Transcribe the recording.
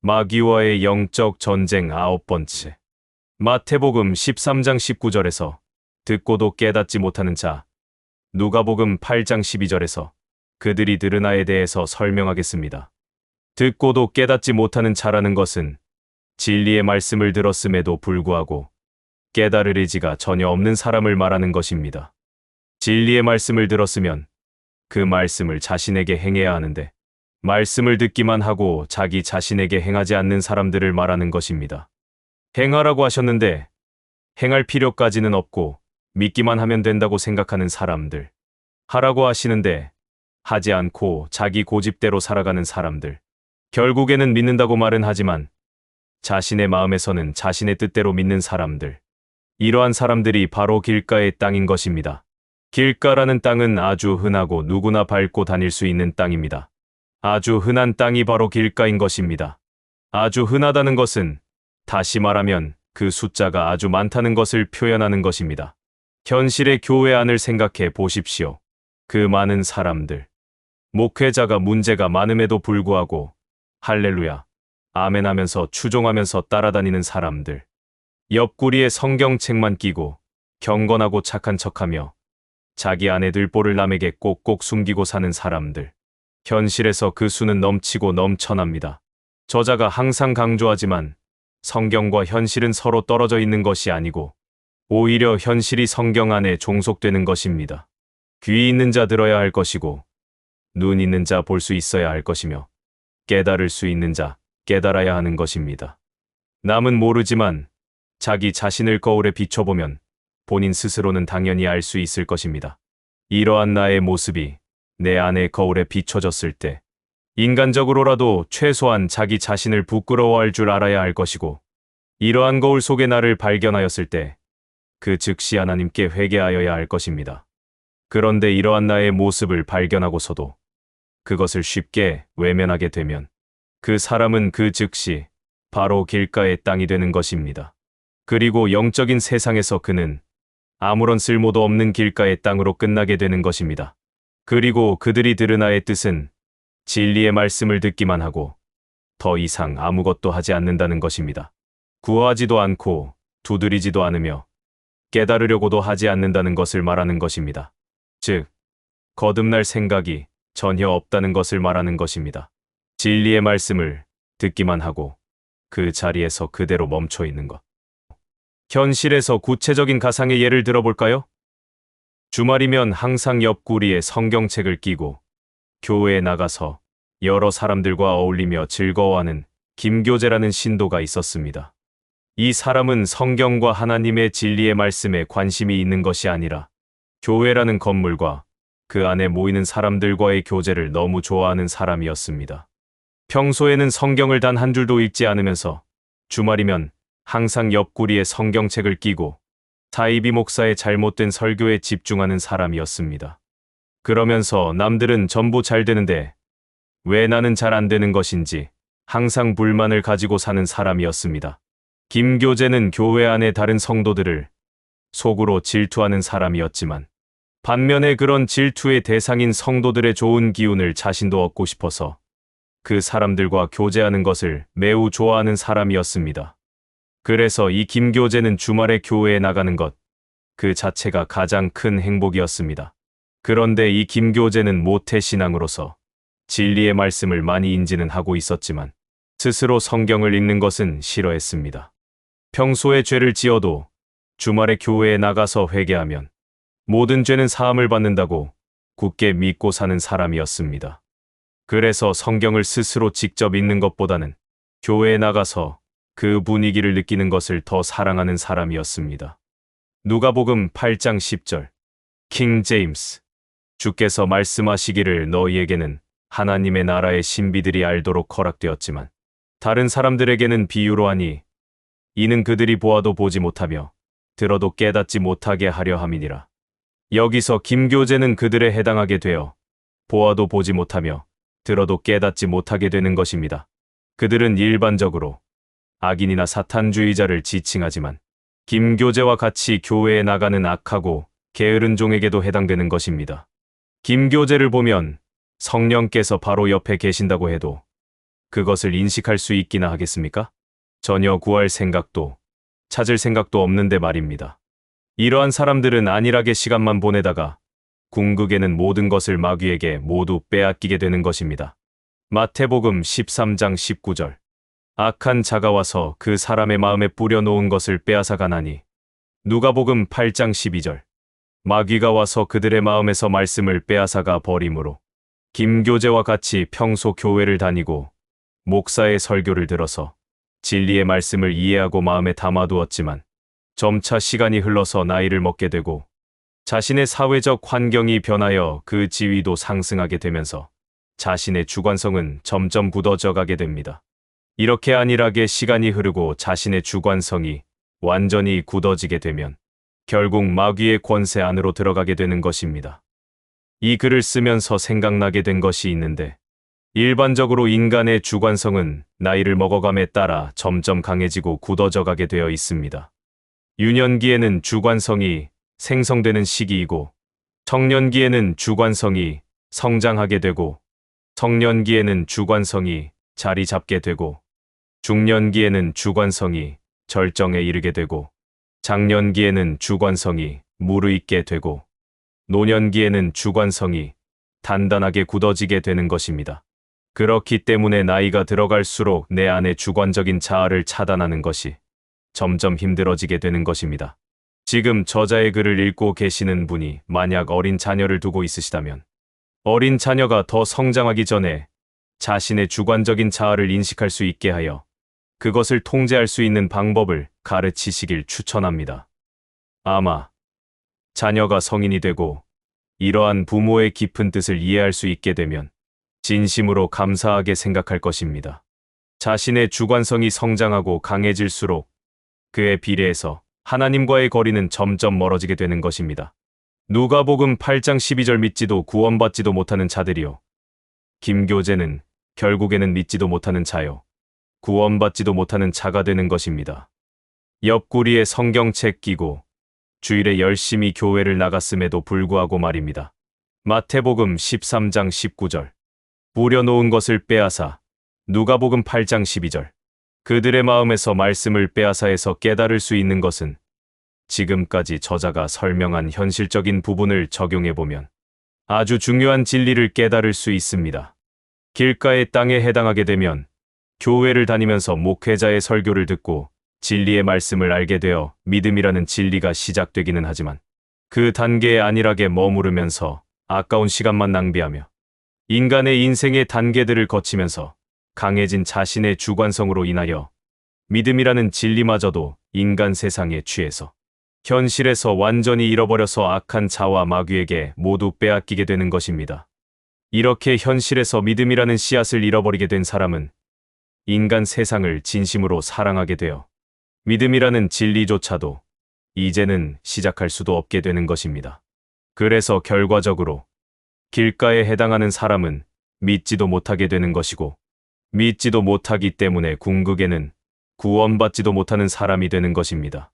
마귀와의 영적 전쟁 9번째. 마태복음 13장 19절에서 듣고도 깨닫지 못하는 자, 누가복음 8장 12절에서 그들이 들으나에 대해서 설명하겠습니다. 듣고도 깨닫지 못하는 자라는 것은 진리의 말씀을 들었음에도 불구하고 깨달을 의지가 전혀 없는 사람을 말하는 것입니다. 진리의 말씀을 들었으면 그 말씀을 자신에게 행해야 하는데 말씀을 듣기만 하고 자기 자신에게 행하지 않는 사람들을 말하는 것입니다. 행하라고 하셨는데 행할 필요까지는 없고 믿기만 하면 된다고 생각하는 사람들. 하라고 하시는데 하지 않고 자기 고집대로 살아가는 사람들. 결국에는 믿는다고 말은 하지만 자신의 마음에서는 자신의 뜻대로 믿는 사람들. 이러한 사람들이 바로 길가의 땅인 것입니다. 길가라는 땅은 아주 흔하고 누구나 밟고 다닐 수 있는 땅입니다. 아주 흔한 땅이 바로 길가인 것입니다. 아주 흔하다는 것은 다시 말하면 그 숫자가 아주 많다는 것을 표현하는 것입니다. 현실의 교회 안을 생각해 보십시오. 그 많은 사람들. 목회자가 문제가 많음에도 불구하고 할렐루야, 아멘 하면서 추종하면서 따라다니는 사람들. 옆구리에 성경책만 끼고 경건하고 착한 척하며 자기 안에 들보를 남에게 꼭꼭 숨기고 사는 사람들. 현실에서 그 수는 넘치고 넘쳐납니다. 저자가 항상 강조하지만 성경과 현실은 서로 떨어져 있는 것이 아니고 오히려 현실이 성경 안에 종속되는 것입니다. 귀 있는 자 들어야 할 것이고 눈 있는 자 볼 수 있어야 할 것이며 깨달을 수 있는 자 깨달아야 하는 것입니다. 남은 모르지만 자기 자신을 거울에 비춰보면 본인 스스로는 당연히 알 수 있을 것입니다. 이러한 나의 모습이 내 안의 거울에 비춰졌을 때 인간적으로라도 최소한 자기 자신을 부끄러워할 줄 알아야 할 것이고 이러한 거울 속의 나를 발견하였을 때 그 즉시 하나님께 회개하여야 할 것입니다. 그런데 이러한 나의 모습을 발견하고서도 그것을 쉽게 외면하게 되면 그 사람은 그 즉시 바로 길가의 땅이 되는 것입니다. 그리고 영적인 세상에서 그는 아무런 쓸모도 없는 길가의 땅으로 끝나게 되는 것입니다. 그리고 그들이 들으나의 뜻은 진리의 말씀을 듣기만 하고 더 이상 아무것도 하지 않는다는 것입니다. 구하지도 않고 두드리지도 않으며 깨달으려고도 하지 않는다는 것을 말하는 것입니다. 즉, 거듭날 생각이 전혀 없다는 것을 말하는 것입니다. 진리의 말씀을 듣기만 하고 그 자리에서 그대로 멈춰 있는 것. 현실에서 구체적인 가상의 예를 들어볼까요? 주말이면 항상 옆구리에 성경책을 끼고 교회에 나가서 여러 사람들과 어울리며 즐거워하는 김교재라는 신도가 있었습니다. 이 사람은 성경과 하나님의 진리의 말씀에 관심이 있는 것이 아니라 교회라는 건물과 그 안에 모이는 사람들과의 교제를 너무 좋아하는 사람이었습니다. 평소에는 성경을 단 한 줄도 읽지 않으면서 주말이면 항상 옆구리에 성경책을 끼고 사이비 목사의 잘못된 설교에 집중하는 사람이었습니다. 그러면서 남들은 전부 잘 되는데 왜 나는 잘 안 되는 것인지 항상 불만을 가지고 사는 사람이었습니다. 김교재는 교회 안의 다른 성도들을 속으로 질투하는 사람이었지만 반면에 그런 질투의 대상인 성도들의 좋은 기운을 자신도 얻고 싶어서 그 사람들과 교제하는 것을 매우 좋아하는 사람이었습니다. 그래서 이 김교재는 주말에 교회에 나가는 것, 그 자체가 가장 큰 행복이었습니다. 그런데 이 김교재는 모태신앙으로서 진리의 말씀을 많이 인지는 하고 있었지만 스스로 성경을 읽는 것은 싫어했습니다. 평소에 죄를 지어도 주말에 교회에 나가서 회개하면 모든 죄는 사함을 받는다고 굳게 믿고 사는 사람이었습니다. 그래서 성경을 스스로 직접 읽는 것보다는 교회에 나가서 그 분위기를 느끼는 것을 더 사랑하는 사람이었습니다. 누가복음 8장 10절. 킹 제임스. 주께서 말씀하시기를 너희에게는 하나님의 나라의 신비들이 알도록 허락되었지만 다른 사람들에게는 비유로 하니 이는 그들이 보아도 보지 못하며 들어도 깨닫지 못하게 하려 함이니라. 여기서 김교재는 그들에 해당하게 되어 보아도 보지 못하며 들어도 깨닫지 못하게 되는 것입니다. 그들은 일반적으로 악인이나 사탄주의자를 지칭하지만 김교재와 같이 교회에 나가는 악하고 게으른 종에게도 해당되는 것입니다. 김교재를 보면 성령께서 바로 옆에 계신다고 해도 그것을 인식할 수 있기나 하겠습니까? 전혀 구할 생각도 찾을 생각도 없는데 말입니다. 이러한 사람들은 안일하게 시간만 보내다가 궁극에는 모든 것을 마귀에게 모두 빼앗기게 되는 것입니다. 마태복음 13장 19절. 악한 자가 와서 그 사람의 마음에 뿌려놓은 것을 빼앗아 가나니. 누가복음 8장 12절. 마귀가 와서 그들의 마음에서 말씀을 빼앗아가 버림으로. 김교재와 같이 평소 교회를 다니고 목사의 설교를 들어서 진리의 말씀을 이해하고 마음에 담아두었지만 점차 시간이 흘러서 나이를 먹게 되고 자신의 사회적 환경이 변하여 그 지위도 상승하게 되면서 자신의 주관성은 점점 굳어져 가게 됩니다. 이렇게 안일하게 시간이 흐르고 자신의 주관성이 완전히 굳어지게 되면 결국 마귀의 권세 안으로 들어가게 되는 것입니다. 이 글을 쓰면서 생각나게 된 것이 있는데 일반적으로 인간의 주관성은 나이를 먹어감에 따라 점점 강해지고 굳어져 가게 되어 있습니다. 유년기에는 주관성이 생성되는 시기이고 청년기에는 주관성이 성장하게 되고 청년기에는 주관성이 자리 잡게 되고 중년기에는 주관성이 절정에 이르게 되고 장년기에는 주관성이 무르익게 되고 노년기에는 주관성이 단단하게 굳어지게 되는 것입니다. 그렇기 때문에 나이가 들어갈수록 내 안의 주관적인 자아를 차단하는 것이 점점 힘들어지게 되는 것입니다. 지금 저자의 글을 읽고 계시는 분이 만약 어린 자녀를 두고 있으시다면 어린 자녀가 더 성장하기 전에 자신의 주관적인 자아를 인식할 수 있게 하여 그것을 통제할 수 있는 방법을 가르치시길 추천합니다. 아마 자녀가 성인이 되고 이러한 부모의 깊은 뜻을 이해할 수 있게 되면 진심으로 감사하게 생각할 것입니다. 자신의 주관성이 성장하고 강해질수록 그에 비례해서 하나님과의 거리는 점점 멀어지게 되는 것입니다. 누가복음 8장 12절 믿지도 구원받지도 못하는 자들이요. 김교재는 결국에는 믿지도 못하는 자요. 구원받지도 못하는 자가 되는 것입니다. 옆구리에 성경책 끼고 주일에 열심히 교회를 나갔음에도 불구하고 말입니다. 마태복음 13장 19절. 뿌려놓은 것을 빼앗아. 누가복음 8장 12절. 그들의 마음에서 말씀을 빼앗아 해서 깨달을 수 있는 것은 지금까지 저자가 설명한 현실적인 부분을 적용해보면 아주 중요한 진리를 깨달을 수 있습니다. 길가의 땅에 해당하게 되면 교회를 다니면서 목회자의 설교를 듣고 진리의 말씀을 알게 되어 믿음이라는 진리가 시작되기는 하지만 그 단계에 안일하게 머무르면서 아까운 시간만 낭비하며 인간의 인생의 단계들을 거치면서 강해진 자신의 주관성으로 인하여 믿음이라는 진리마저도 인간 세상에 취해서 현실에서 완전히 잃어버려서 악한 자와 마귀에게 모두 빼앗기게 되는 것입니다. 이렇게 현실에서 믿음이라는 씨앗을 잃어버리게 된 사람은 인간 세상을 진심으로 사랑하게 되어 믿음이라는 진리조차도 이제는 시작할 수도 없게 되는 것입니다. 그래서 결과적으로 길가에 해당하는 사람은 믿지도 못하게 되는 것이고 믿지도 못하기 때문에 궁극에는 구원받지도 못하는 사람이 되는 것입니다.